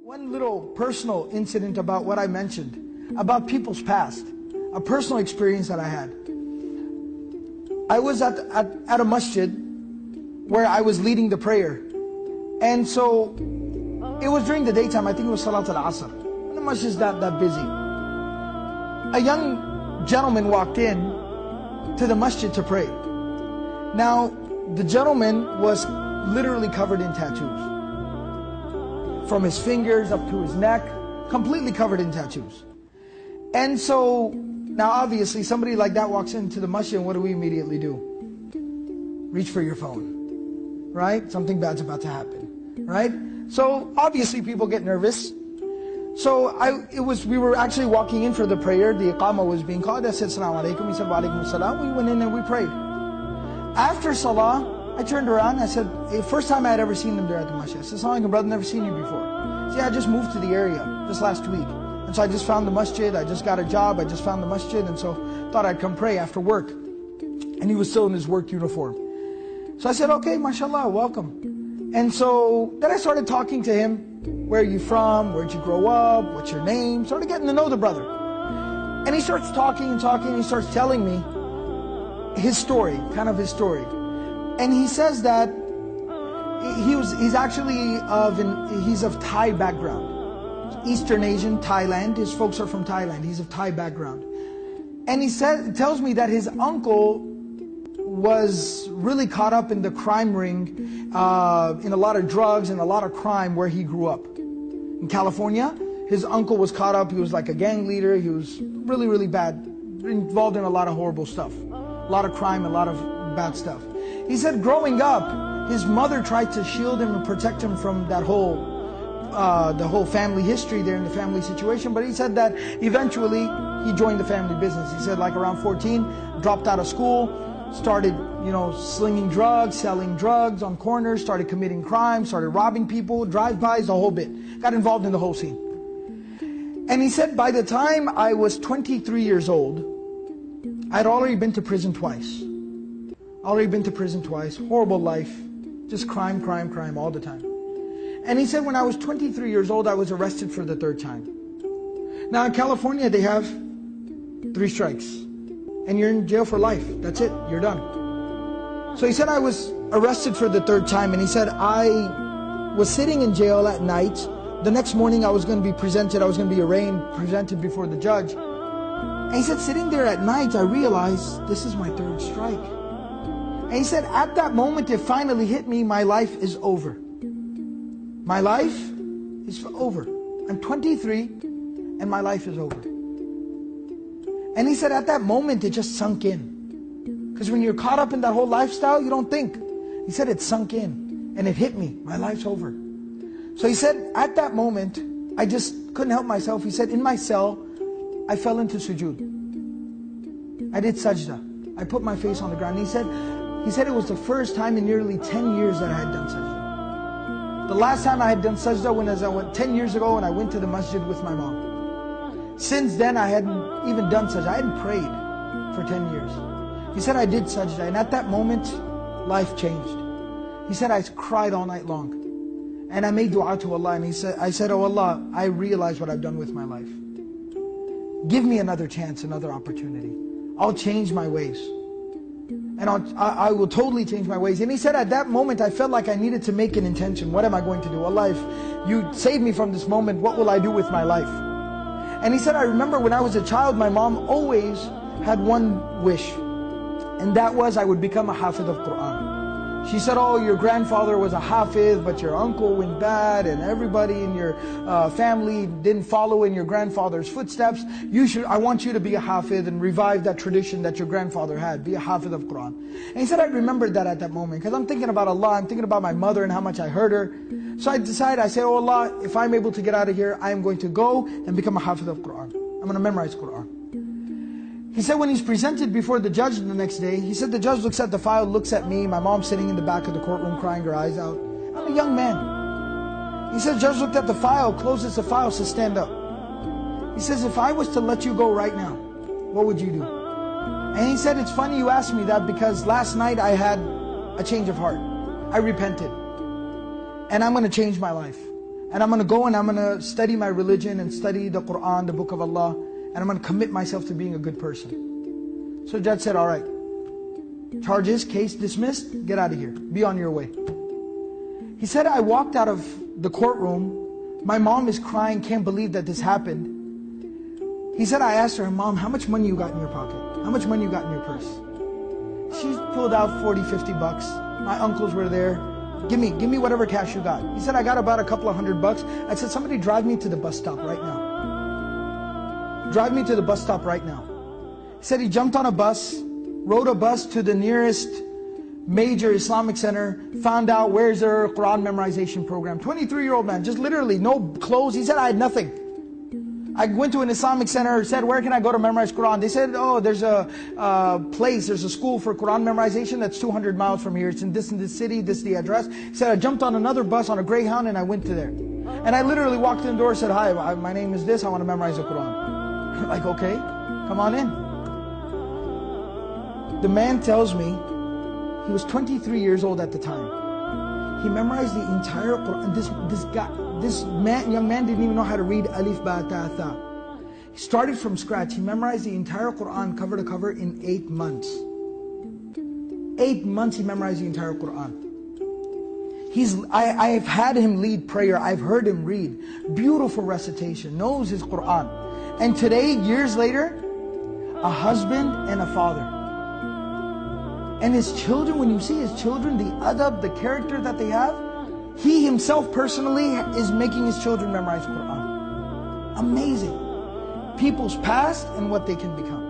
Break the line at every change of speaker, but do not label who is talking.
One little personal incident about what I mentioned, about people's past, a personal experience that I had. I was at a masjid where I was leading the prayer. And so, it was during the daytime, I think it was Salat al-Asr. And the masjid is not that busy. A young gentleman walked in to the masjid to pray. Now, the gentleman was literally covered in tattoos. From his fingers up to his neck, completely covered in tattoos. And so, now obviously somebody like that walks into the masjid and what do we immediately do? Reach for your phone, right? Something bad's about to happen, right? So obviously people get nervous. So we were actually walking in for the prayer, the iqamah was being called. I said, Assalamu alaikum, he said, Wa alaikum assalam. We went in and we prayed. After salah, I turned around, I said, first time I had ever seen them there at the masjid. I said, Assalamu alaikum, brother, never seen you before. He said, yeah, I just moved to the area, just last week. And so I just found the masjid, I just got a job, I just found the masjid, and so thought I'd come pray after work. And he was still in his work uniform. So I said, okay, mashallah, welcome. And so then I started talking to him, where are you from, where'd you grow up, what's your name, started getting to know the brother. And he starts talking and talking, and he starts telling me his story, kind of his story. And he says that he's of Thai background. Eastern Asian, Thailand. His folks are from Thailand. He's of Thai background. And he tells me that his uncle was really caught up in the crime ring, in a lot of drugs and a lot of crime where he grew up. In California, his uncle was caught up. He was like a gang leader. He was really, really bad, involved in a lot of horrible stuff. A lot of crime, a lot of bad stuff. He said growing up, his mother tried to shield him and protect him from that the whole family history there in the family situation. But he said that eventually he joined the family business. He said like around 14, dropped out of school, started, slinging drugs, selling drugs on corners, started committing crime, started robbing people, drive-bys, the whole bit. Got involved in the whole scene. And he said by the time I was 23 years old, I'd already been to prison twice. Horrible life, just crime all the time. And he said when I was 23 years old, I was arrested for the third time. Now in California, they have 3 strikes. And you're in jail for life. That's it, you're done. So he said I was arrested for the third time, and he said I was sitting in jail at night. The next morning I was going to be presented, I was going to be arraigned, presented before the judge. And he said sitting there at night, I realized this is my 3rd strike. And he said, at that moment, it finally hit me, my life is over. My life is over. I'm 23, and my life is over. And he said, at that moment, it just sunk in. Because when you're caught up in that whole lifestyle, you don't think. He said, it sunk in, and it hit me. My life's over. So he said, at that moment, I just couldn't help myself. He said, in my cell, I fell into sujood. I did sajda. I put my face on the ground. He said it was the first time in nearly 10 years that I had done sajda. The last time I had done sajda was 10 years ago when I went to the masjid with my mom. Since then I hadn't even done sajda. I hadn't prayed for 10 years. He said I did sajda, and at that moment, life changed. He said I cried all night long. And I made dua to Allah, and I said, oh Allah, I realize what I've done with my life. Give me another chance, another opportunity. I'll change my ways. And I will totally change my ways. And he said at that moment I felt like I needed to make an intention. What am I going to do? Allah, if you save me from this moment, what will I do with my life? And he said, I remember when I was a child, my mom always had one wish. And that was I would become a hafiz of Quran. She said, oh, your grandfather was a hafiz, but your uncle went bad, and everybody in your family didn't follow in your grandfather's footsteps. I want you to be a hafiz and revive that tradition that your grandfather had. Be a hafiz of Quran. And he said, I remembered that at that moment, because I'm thinking about Allah, I'm thinking about my mother and how much I hurt her. So I decided, I said, oh Allah, if I'm able to get out of here, I am going to go and become a hafiz of Quran. I'm going to memorize Quran. He said when he's presented before the judge the next day, he said the judge looks at the file, looks at me, my mom sitting in the back of the courtroom crying her eyes out. I'm a young man. He said the judge looked at the file, closes the file, says stand up. He says if I was to let you go right now, what would you do? And he said it's funny you asked me that because last night I had a change of heart. I repented. And I'm going to change my life. and I'm going to go and I'm going to study my religion and study the Quran, the book of Allah, and I'm going to commit myself to being a good person. So the judge said, all right, charges, case dismissed, get out of here, be on your way. He said, I walked out of the courtroom, my mom is crying, can't believe that this happened. He said, I asked her, Mom, how much money you got in your pocket? How much money you got in your purse? She pulled out 40, 50 bucks. My uncles were there. Give me whatever cash you got. He said, I got about a couple of $100. I said, somebody drive me to the bus stop right now. Drive me to the bus stop right now. He said he jumped on a bus, rode a bus to the nearest major Islamic center, found out where's their Quran memorization program. 23-year-old man, just literally no clothes. He said, I had nothing. I went to an Islamic center, said, where can I go to memorize Quran? They said, oh, there's a place, there's a school for Quran memorization that's 200 miles from here. It's in this city, this is the address. He said, I jumped on another bus on a Greyhound and I went to there. And I literally walked in the door and said, hi, my name is this, I want to memorize the Quran. Like, okay, come on in. The man tells me, he was 23 years old at the time. He memorized the entire Quran. This young man didn't even know how to read Alif, Ba, Ta, Tha. He started from scratch. He memorized the entire Quran cover to cover in 8 months. 8 months he memorized the entire Quran. I've had him lead prayer. I've heard him read. Beautiful recitation. Knows his Quran. And today, years later, a husband and a father. And his children, when you see his children, the adab, the character that they have, he himself personally is making his children memorize Quran. Amazing. People's past and what they can become.